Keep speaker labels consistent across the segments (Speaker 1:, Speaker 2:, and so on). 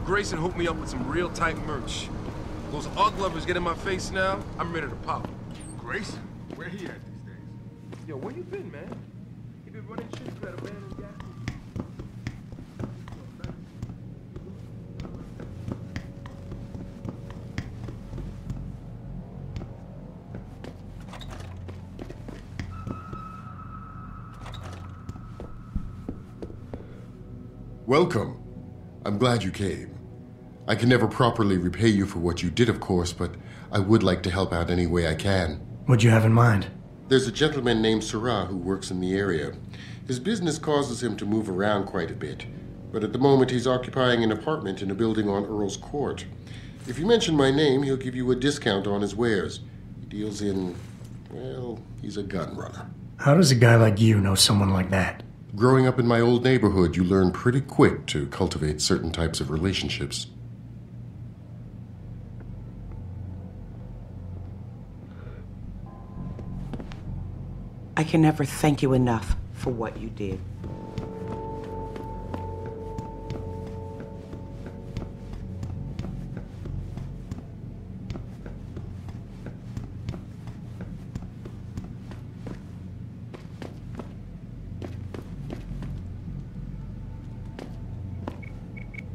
Speaker 1: Grayson hooked me up with some real tight merch. Those ug lovers get in my face now, I'm ready to pop.
Speaker 2: Grayson? Where he at these days?
Speaker 1: Yo, where you been, man? You been running shit for that abandoned gas?
Speaker 3: Welcome. I'm glad you came. I can never properly repay you for what you did, of course, but I would like to help out any way I can.
Speaker 4: What'd you have in mind?
Speaker 3: There's a gentleman named Sarah who works in the area. His business causes him to move around quite a bit, but at the moment he's occupying an apartment in a building on Earl's Court. If you mention my name, he'll give you a discount on his wares. He deals in, well, he's a gun runner.
Speaker 4: How does a guy like you know someone like that?
Speaker 3: Growing up in my old neighborhood, you learn pretty quick to cultivate certain types of relationships.
Speaker 5: I can never thank you enough for what you did.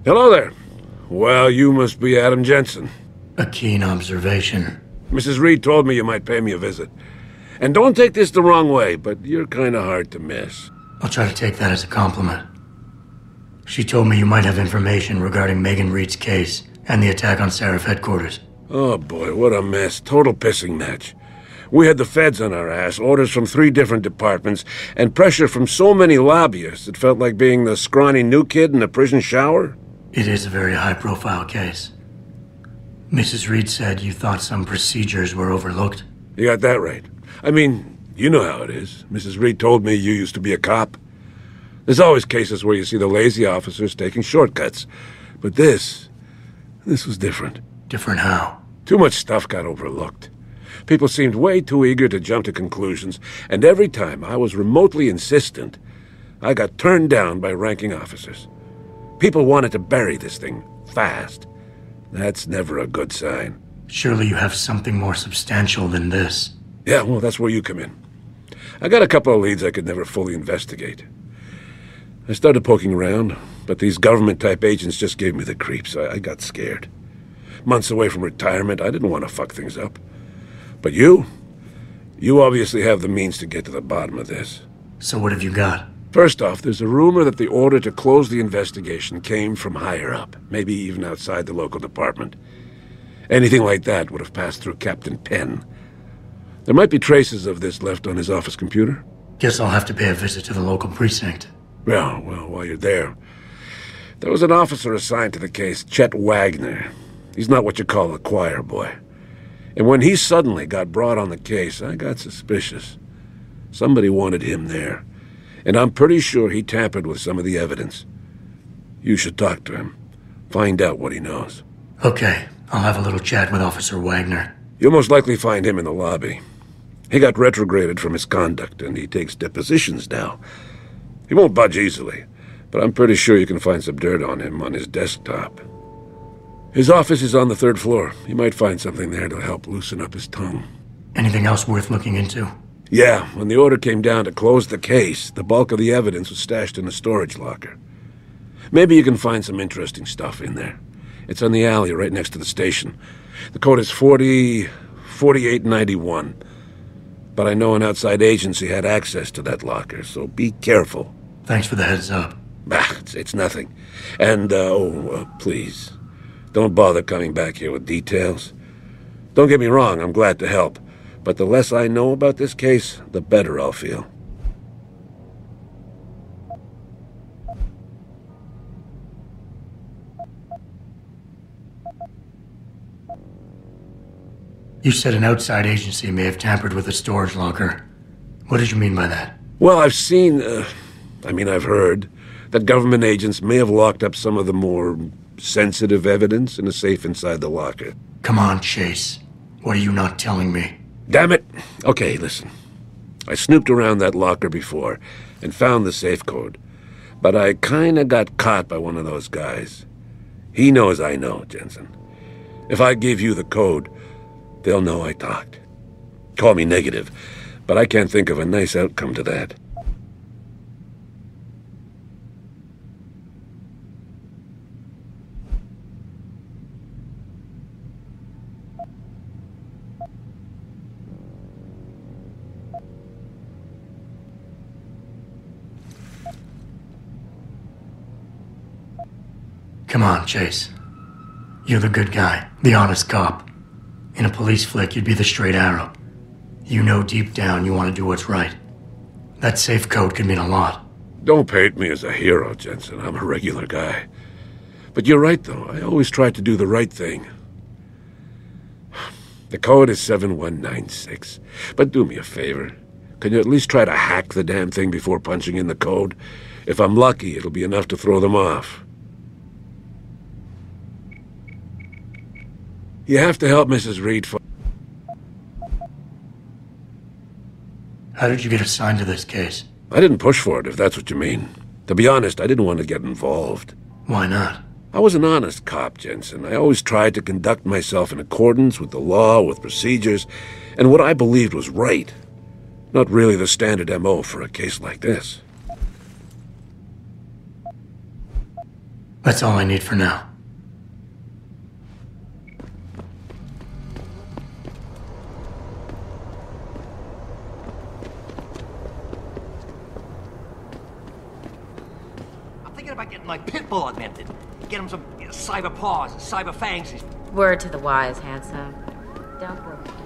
Speaker 6: Hello there. Well, you must be Adam Jensen.
Speaker 4: A keen observation.
Speaker 6: Mrs. Reed told me you might pay me a visit. And don't take this the wrong way, but you're kind of hard to miss.
Speaker 4: I'll try to take that as a compliment. She told me you might have information regarding Megan Reed's case and the attack on Seraph headquarters.
Speaker 6: Oh boy, what a mess. Total pissing match. We had the feds on our ass, orders from 3 different departments, and pressure from so many lobbyists it felt like being the scrawny new kid in a prison shower.
Speaker 4: It is a very high-profile case. Mrs. Reed said you thought some procedures were overlooked.
Speaker 6: You got that right. I mean, you know how it is. Mrs. Reed told me you used to be a cop. There's always cases where you see the lazy officers taking shortcuts. But this was different.
Speaker 4: Different how?
Speaker 6: Too much stuff got overlooked. People seemed way too eager to jump to conclusions, and every time I was remotely insistent, I got turned down by ranking officers. People wanted to bury this thing fast. That's never a good sign.
Speaker 4: Surely you have something more substantial than this.
Speaker 6: Yeah, well, that's where you come in. I got a couple of leads I could never fully investigate. I started poking around, but these government-type agents just gave me the creeps. I got scared. Months away from retirement, I didn't want to fuck things up. But you obviously have the means to get to the bottom of this.
Speaker 4: So what have you got?
Speaker 6: First off, there's a rumor that the order to close the investigation came from higher up, maybe even outside the local department. Anything like that would have passed through Captain Penn. There might be traces of this left on his office computer.
Speaker 4: Guess I'll have to pay a visit to the local precinct.
Speaker 6: Well, while you're there was an officer assigned to the case, Chet Wagner. He's not what you call a choir boy. And when he suddenly got brought on the case, I got suspicious. Somebody wanted him there. And I'm pretty sure he tampered with some of the evidence. You should talk to him. Find out what he knows.
Speaker 4: Okay, I'll have a little chat with Officer Wagner.
Speaker 6: You'll most likely find him in the lobby. He got retrograded from his conduct, and he takes depositions now. He won't budge easily, but I'm pretty sure you can find some dirt on him on his desktop. His office is on the 3rd floor. You might find something there to help loosen up his tongue.
Speaker 4: Anything else worth looking into?
Speaker 6: Yeah, when the order came down to close the case, the bulk of the evidence was stashed in a storage locker. Maybe you can find some interesting stuff in there. It's on the alley right next to the station. The code is 4891. But I know an outside agency had access to that locker, so be careful.
Speaker 4: Thanks for the heads up.
Speaker 6: It's nothing. And, please, don't bother coming back here with details. Don't get me wrong, I'm glad to help. But the less I know about this case, the better I'll feel.
Speaker 4: You said an outside agency may have tampered with the storage locker. What did you mean by that?
Speaker 6: Well, I've seen, I've heard that government agents may have locked up some of the more sensitive evidence in a safe inside the locker.
Speaker 4: Come on, Chase. What are you not telling me?
Speaker 6: Damn it! Okay, listen. I snooped around that locker before and found the safe code. But I kinda got caught by one of those guys. He knows I know, Jensen. If I give you the code, they'll know I talked. Call me negative, but I can't think of a nice outcome to that.
Speaker 4: Come on, Chase. You're the good guy, the honest cop. In a police flick, you'd be the straight arrow. You know deep down you want to do what's right. That safe code could mean a lot.
Speaker 6: Don't paint me as a hero, Jensen. I'm a regular guy. But you're right, though. I always try to do the right thing. The code is 7196. But do me a favor. Can you at least try to hack the damn thing before punching in the code? If I'm lucky, it'll be enough to throw them off. You have to help Mrs. Reed.
Speaker 4: How did you get assigned to this case?
Speaker 6: I didn't push for it, if that's what you mean. To be honest, I didn't want to get involved.
Speaker 4: Why not?
Speaker 6: I was an honest cop, Jensen. I always tried to conduct myself in accordance with the law, with procedures, and what I believed was right. Not really the standard MO for a case like this.
Speaker 4: That's all I need for now.
Speaker 7: About getting my pit bull augmented. Get him some cyber paws, cyber fangs.
Speaker 8: Word to the wise, handsome. Don't worry.